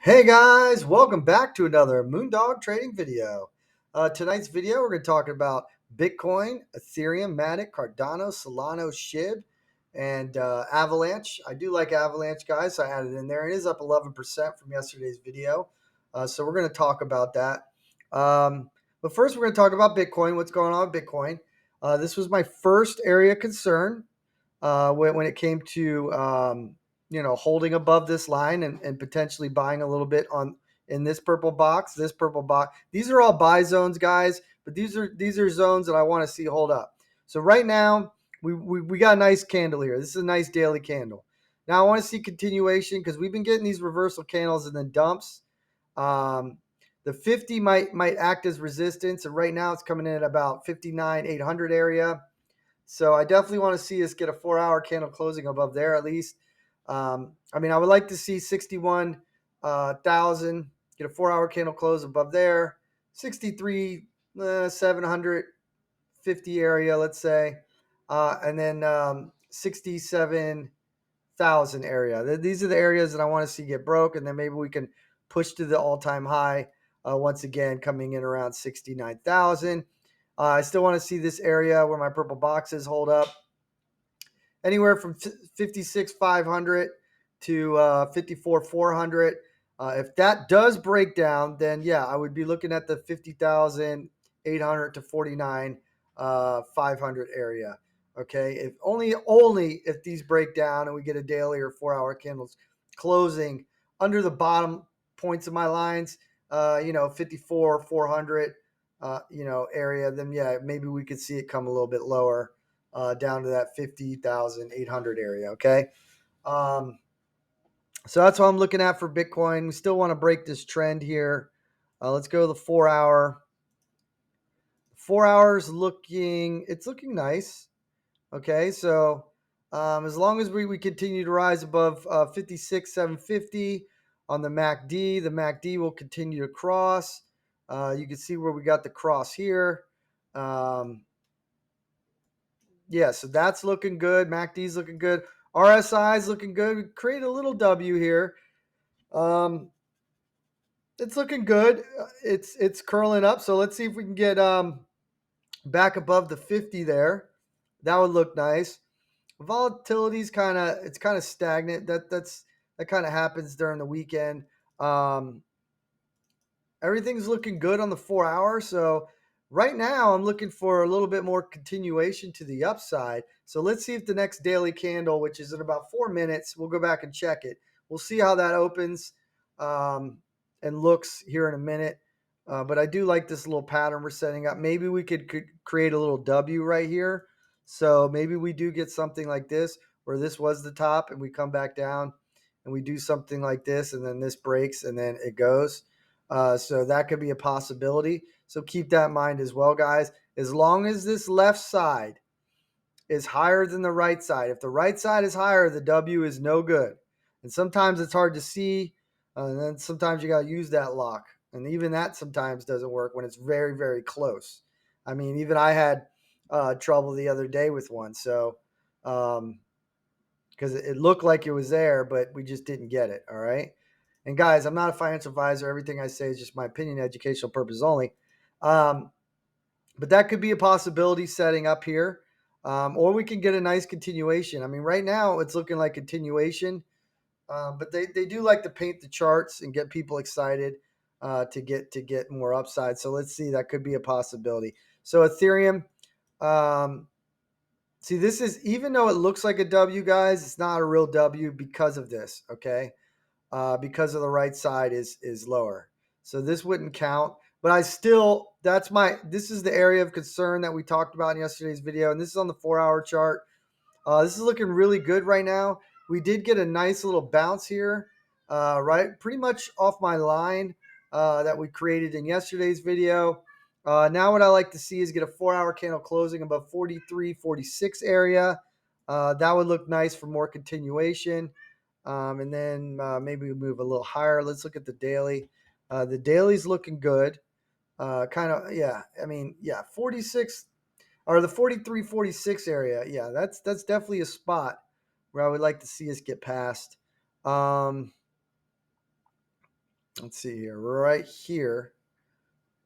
Hey guys, welcome back to another Moondog trading video. Tonight's video, we're going to talk about Bitcoin, Ethereum Matic Cardano Solana Shiba, and Avalanche. I do like Avalanche, guys, so I added it in there. It is up 11% from yesterday's video, so we're going to talk about that. But first, we're going to talk about Bitcoin, what's going on with Bitcoin. This was my first area of concern when it came to holding above this line and potentially buying a little bit on in this purple box. These are all buy zones, guys, but these are zones that I want to see hold up. So right now we got a nice candle here. This is a nice daily candle. Now I want to see continuation because we've been getting these reversal candles and then dumps. The 50 might act as resistance, and right now it's coming in at about 59,800 area. So I definitely want to see us get a 4-hour candle closing above there at least. I would like to see 61,000 get a 4-hour candle close above there, 63,750 area, let's say, and then 67,000 area. These are the areas that I want to see get broke, and then maybe we can push to the all-time high once again, coming in around 69,000. I still want to see this area where my purple boxes hold up anywhere from 56,500 to 54,400. If that does break down, then yeah, I would be looking at the 50,800 to 49,500 area. Okay, if only if these break down and we get a daily or 4-hour candles closing under the bottom points of my lines, 54,400, area, then yeah, maybe we could see it come a little bit lower, down to that 50,800 area. Okay. Um, so that's what I'm looking at for Bitcoin. We still want to break this trend here. Let's go to the 4-hour. 4 hours it's looking nice. Okay. So as long as we continue to rise above 56,750 on the MACD will continue to cross. You can see where we got the cross here. Yeah, so that's looking good. MACD's looking good. RSI's looking good. We create a little W here. It's looking good. It's curling up. So let's see if we can get back above the 50 there. That would look nice. Volatility's kind of stagnant. That kind of happens during the weekend. Everything's looking good on the 4-hour. So right now I'm looking for a little bit more continuation to the upside. So let's see if the next daily candle, which is in about 4 minutes, we'll go back and check it. We'll see how that opens and looks here in a minute. But I do like this little pattern we're setting up. Maybe we could create a little W right here. So maybe we do get something like this where this was the top and we come back down and we do something like this and then this breaks and then it goes. So that could be a possibility. So keep that in mind as well, guys. As long as this left side is higher than the right side, if the right side is higher, the W is no good. And sometimes it's hard to see. And then sometimes you got to use that lock. And even that sometimes doesn't work when it's very, very close. I mean, even I had trouble the other day with one. So, because it looked like it was there, but we just didn't get it. All right. And guys, I'm not a financial advisor. Everything I say is just my opinion, educational purpose only. But that could be a possibility setting up here. Or we can get a nice continuation. I mean, right now it's looking like continuation. But they do like to paint the charts and get people excited to get more upside. So let's see. That could be a possibility. So Ethereum, see, this is, even though it looks like a W, guys, it's not a real W because of this, okay? Because of the right side is lower. So this wouldn't count. But I still, this is the area of concern that we talked about in yesterday's video. And this is on the 4-hour chart. This is looking really good right now. We did get a nice little bounce here, right? Pretty much off my line that we created in yesterday's video. Now what I like to see is get a 4-hour candle closing above 43, 46 area. That would look nice for more continuation. And then maybe we move a little higher. Let's look at the daily. The daily's looking good. Yeah. I mean, yeah, 46 or the 43, 46 area. Yeah, that's definitely a spot where I would like to see us get past. let's see here, right here,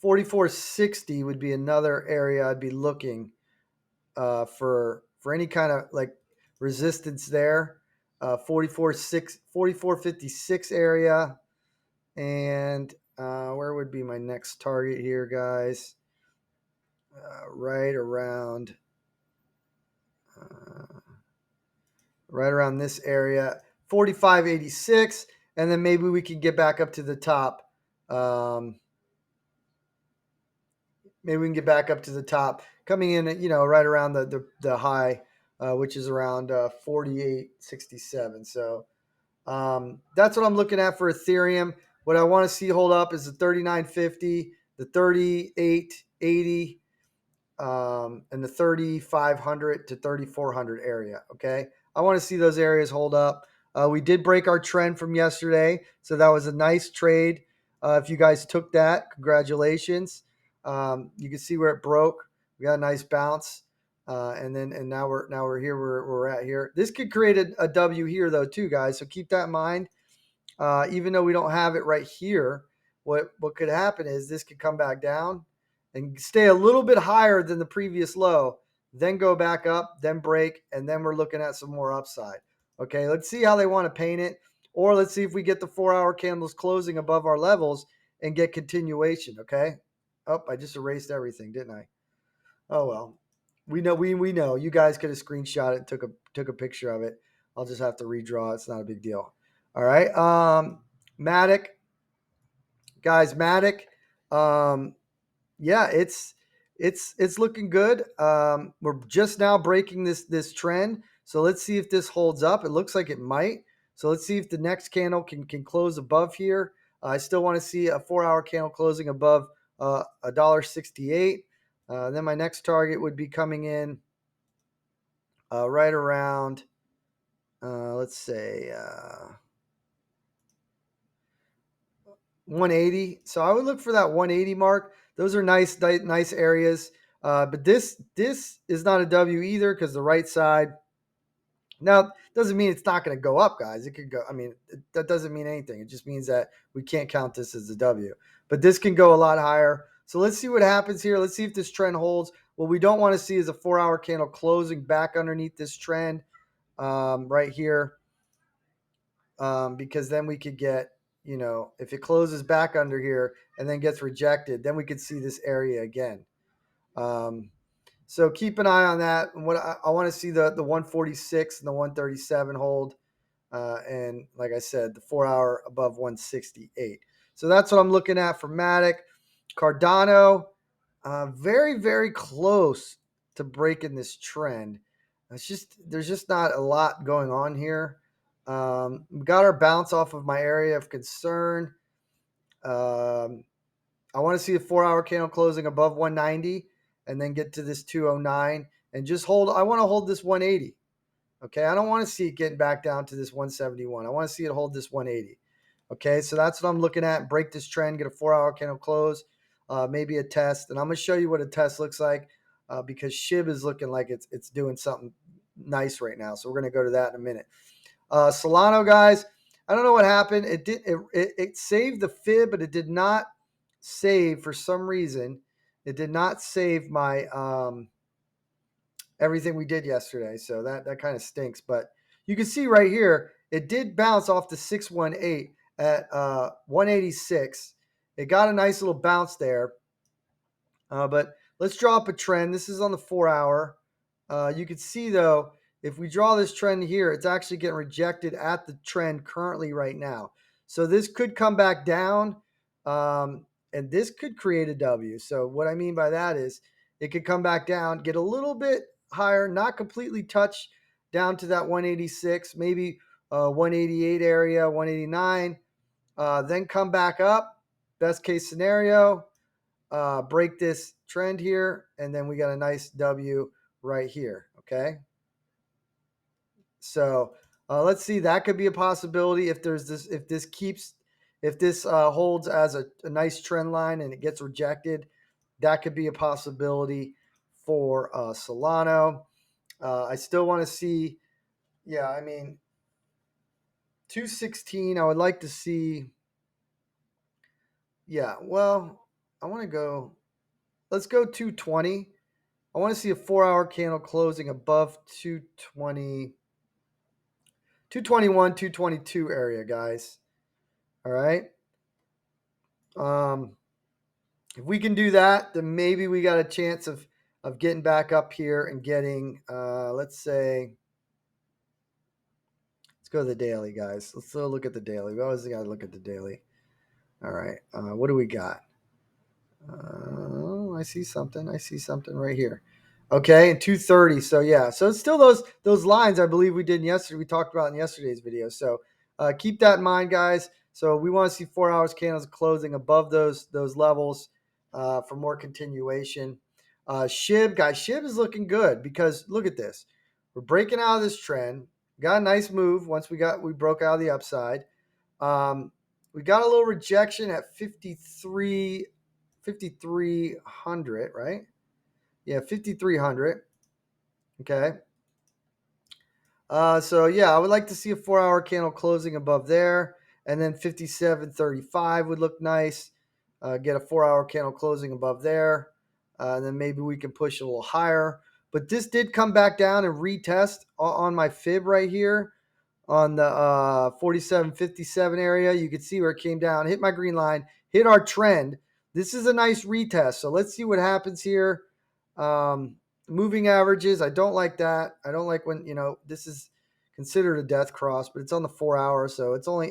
4460 would be another area I'd be looking for any kind of like resistance there. 4456 area, and where would be my next target here, guys? Right around this area, 4586, and then maybe we can get back up to the top. Maybe we can get back up to the top, coming in at, right around the high, which is around 4867. So that's what I'm looking at for Ethereum. What I want to see hold up is the 3950, the 3880, and the 3500 to 3400 area. Okay, I want to see those areas hold up. We did break our trend from yesterday, so that was a nice trade. If you guys took that, congratulations. You can see where it broke. We got a nice bounce, and now we're here. We're at here. This could create a W here though too, guys. So keep that in mind. Even though we don't have it right here, what could happen is this could come back down and stay a little bit higher than the previous low, then go back up, then break, and then we're looking at some more upside. Okay, let's see how they want to paint it, or let's see if we get the 4-hour candles closing above our levels and get continuation. Okay. Oh, I just erased everything, didn't I? Oh well. We know. You guys could have screenshot it and took a picture of it. I'll just have to redraw. It's not a big deal. All right. Matic, guys, Matic. Yeah, it's looking good. We're just now breaking this trend. So let's see if this holds up. It looks like it might. So let's see if the next candle can close above here. I still want to see a 4-hour candle closing above $1.68. Then my next target would be coming in right around, let's say, 180. So I would look for that 180 mark. Those are nice areas. But this is not a W either, because the right side. Now, doesn't mean it's not going to go up, guys. It could go. I mean, that doesn't mean anything. It just means that we can't count this as a W. But this can go a lot higher. So let's see what happens here. Let's see if this trend holds. What we don't want to see is a 4-hour candle closing back underneath this trend right here, because then we could get, if it closes back under here and then gets rejected, then we could see this area again. So keep an eye on that. And what I want to see the 146 and the 137 hold. And like I said, the 4-hour above 168. So that's what I'm looking at for Matic. Cardano, very, very close to breaking this trend. There's just not a lot going on here. We got our bounce off of my area of concern. I want to see a 4-hour candle closing above 190 and then get to this 209 and just hold. I want to hold this 180. Okay, I don't want to see it getting back down to this 171. I want to see it hold this 180. Okay, so that's what I'm looking at. Break this trend, get a 4-hour candle close, maybe a test. And I'm going to show you what a test looks like because SHIB is looking like it's doing something nice right now. So we're going to go to that in a minute. Solana, guys, I don't know what happened. It saved the fib, but it did not save for some reason. It did not save my everything we did yesterday. So that kind of stinks. But you can see right here, it did bounce off the 618 at 186. It got a nice little bounce there. But let's draw up a trend. This is on the 4-hour. You can see, though, if we draw this trend here, it's actually getting rejected at the trend currently right now. So this could come back down, and this could create a W. So what I mean by that is it could come back down, get a little bit higher, not completely touch down to that 186, maybe 188 area, 189, then come back up. Best case scenario, break this trend here, and then we got a nice W right here. Okay. So let's see. That could be a possibility if this holds as a nice trend line and it gets rejected. That could be a possibility for Solana. I still want to see. Yeah, I mean, 216. I would like to see Yeah, well, I want to go, let's go 220. I want to see a 4-hour candle closing above 220, 221, 222 area, guys. All right. Um, if we can do that, then maybe we got a chance of getting back up here and getting, let's say, let's go to the daily, guys. Let's look at the daily. We always got to look at the daily. All right. What do we got? I see something. I see something right here. Okay, and 230. So yeah, so it's still those lines I believe we did yesterday. We talked about in yesterday's video. So keep that in mind, guys. So we want to see 4 hours candles closing above those levels for more continuation. Shib, guys, Shib is looking good because look at this. We're breaking out of this trend. Got a nice move once we broke out of the upside. We got a little rejection at 5,300, right? Yeah, 5,300. Okay. So yeah, I would like to see a 4-hour candle closing above there, and then 57.35 would look nice. Get a 4-hour candle closing above there, and then maybe we can push a little higher. But this did come back down and retest on my fib right here on the 47.57 area. You can see where it came down, hit my green line, hit our trend. This is a nice retest. So let's see what happens here. Moving averages, I don't like that. I don't like when, this is considered a death cross, but it's on the 4-hour, so it's only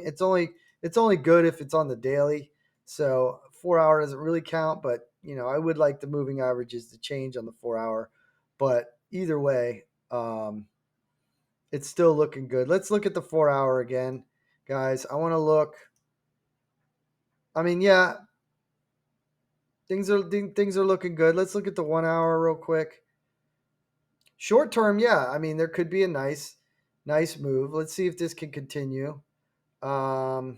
good if it's on the daily. So 4-hour doesn't really count, but I would like the moving averages to change on the 4-hour. But either way, it's still looking good. Let's look at the 4-hour again, guys. I want to look. I mean, yeah, things are looking good. Let's look at the 1-hour real quick. Short term, yeah. I mean, there could be a nice move. Let's see if this can continue. The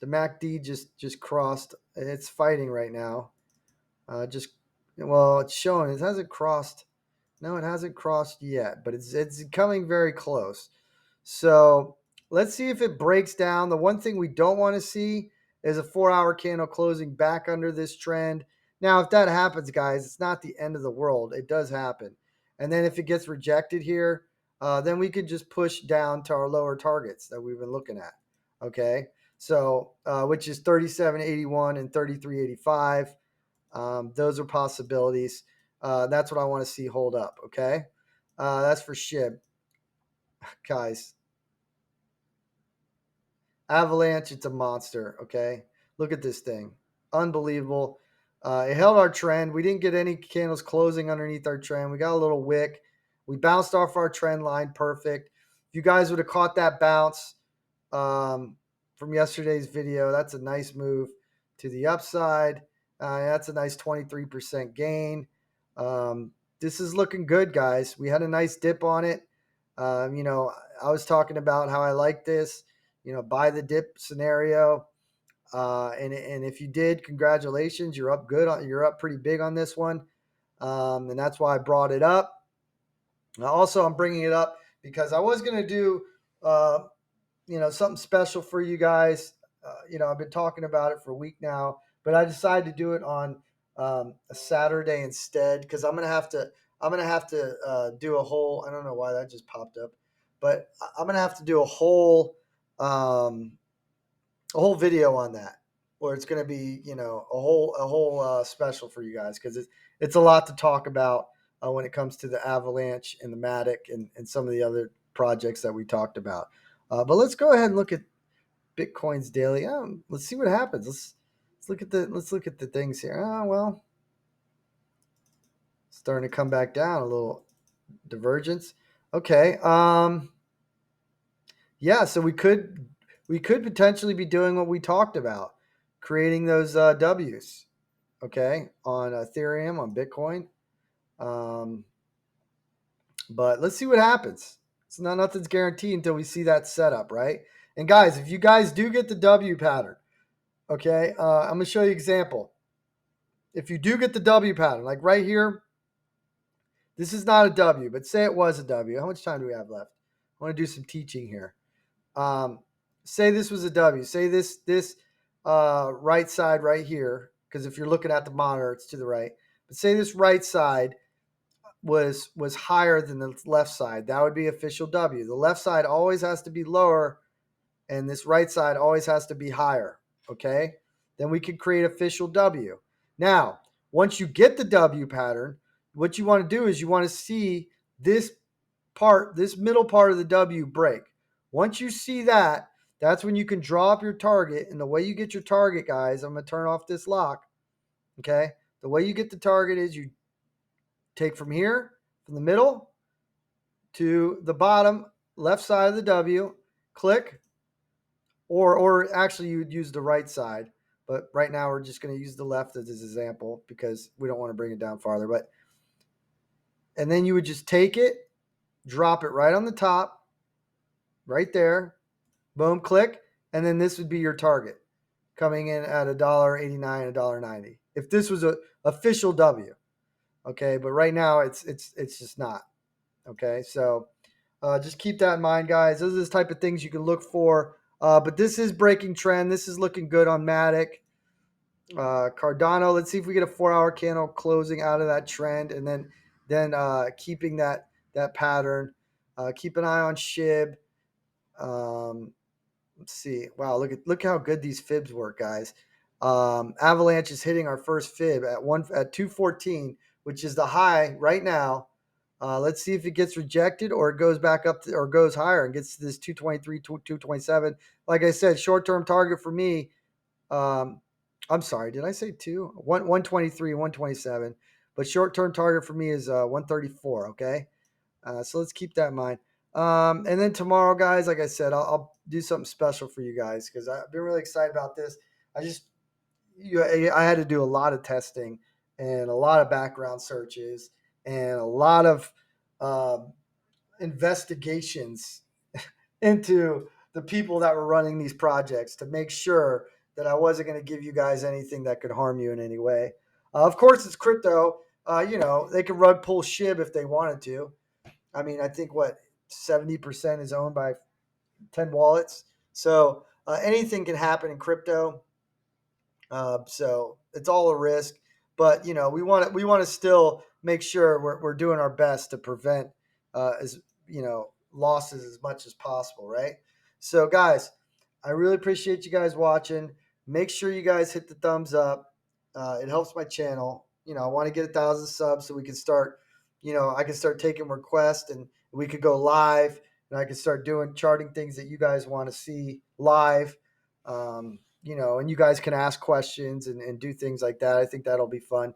MACD just crossed. It's fighting right now. It's showing it hasn't crossed. No, it hasn't crossed yet, but it's coming very close. So let's see if it breaks down. The one thing we don't want to see is a 4-hour candle closing back under this trend. Now, if that happens, guys, it's not the end of the world. It does happen. And then if it gets rejected here, then we could just push down to our lower targets that we've been looking at. Okay. So, which is 37.81 and 33.85. Those are possibilities. That's what I want to see hold up. Okay. That's for SHIB. Guys, Avalanche, it's a monster. Okay. Look at this thing. Unbelievable. It held our trend. We didn't get any candles closing underneath our trend. We got a little wick. We bounced off our trend line. Perfect. If you guys would have caught that bounce from yesterday's video, that's a nice move to the upside. That's a nice 23% gain. This is looking good, guys. We had a nice dip on it. I was talking about how I like this, buy the dip scenario. And if you did, congratulations, you're up good. You're up pretty big on this one. And that's why I brought it up. Also, I'm bringing it up because I was going to do, something special for you guys. I've been talking about it for a week now, but I decided to do it on a Saturday instead because I'm gonna have to do a whole. I don't know why that just popped up, but I'm gonna have to do a whole video on that where it's gonna be a whole special for you guys because it's a lot to talk about when it comes to the Avalanche and the Matic and some of the other projects that we talked about. But let's go ahead and look at Bitcoin's daily. Let's see what happens. Let's look at the things here. Well, starting to come back down a little divergence. Okay. Yeah. So we could potentially be doing what we talked about, creating those W's. Okay, on Ethereum, on Bitcoin. But let's see what happens. It's nothing's guaranteed until we see that setup, right? And guys, if you guys do get the W pattern, okay, I'm going to show you an example. If you do get the W pattern, like right here, this is not a W, but say it was a W. How much time do we have left? I want to do some teaching here. Say this was a W. Say this right side right here, because if you're looking at the monitor, it's to the right. But say this right side was higher than the left side, that would be official W. The left side always has to be lower, and this right side always has to be higher. Okay, then we can create official W. Now, once you get the W pattern, what you want to do is you want to see this part, this middle part of the W break. Once you see that, that's when you can draw up your target. And the way you get your target, guys, I'm going to turn off this lock. Okay, the way you get the target is you take from here, from the middle to the bottom left side of the W, click, or actually you would use the right side. But right now we're just going to use the left as an example because we don't want to bring it down farther. And then you would just take it, drop it right on the top, right there, boom, click, and then this would be your target coming in at $1.89, $1.90. If this was a official W, okay, but right now it's just not. Okay, so just keep that in mind, guys. Those are the type of things you can look for. But this is breaking trend. This is looking good on Matic. Cardano, let's see if we get a 4-hour candle closing out of that trend, and then keeping that pattern. Keep an eye on SHIB. Let's see. Wow, look how good these fibs work, guys. Avalanche is hitting our first fib at 214, which is the high right now. Let's see if it gets rejected or it goes back up or goes higher and gets to this 223, 227. Like I said, short-term target for me. I'm sorry, did I say 123, 127. But short-term target for me is 134. Okay, so let's keep that in mind. And then tomorrow, guys, like I said, I'll do something special for you guys because I've been really excited about this. I had to do a lot of testing and a lot of background searches and a lot of investigations into the people that were running these projects to make sure that I wasn't going to give you guys anything that could harm you in any way. Of course, it's crypto. They can rug pull SHIB if they wanted to. I mean, I think 70% is owned by 10 wallets. So anything can happen in crypto. So it's all a risk, but we want to still make sure we're doing our best to prevent as losses as much as possible, right? So guys, I really appreciate you guys watching. Make sure you guys hit the thumbs up. It helps my channel. I want to get 1,000 subs so we can start. I can start taking requests and we could go live, and I can start doing charting things that you guys want to see live. And you guys can ask questions and do things like that. I think that'll be fun.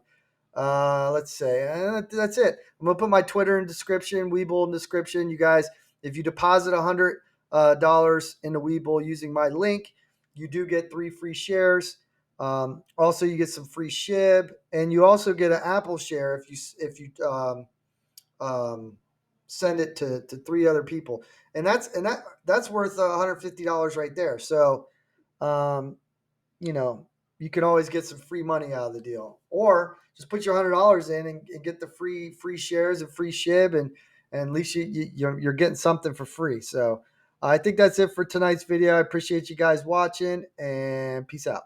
Let's say that's it. I'm gonna put my Twitter in description, Webull in description. You guys, if you deposit $100 into Webull using my link, you do get 3 free shares. Also, you get some free SHIB, and you also get an Apple share if you send it to 3 other people, and that's worth $150 right there. So. You can always get some free money out of the deal, or just put your $100 in and get the free shares and free SHIB, and at least you're getting something for free. So I think that's it for tonight's video. I appreciate you guys watching, and peace out.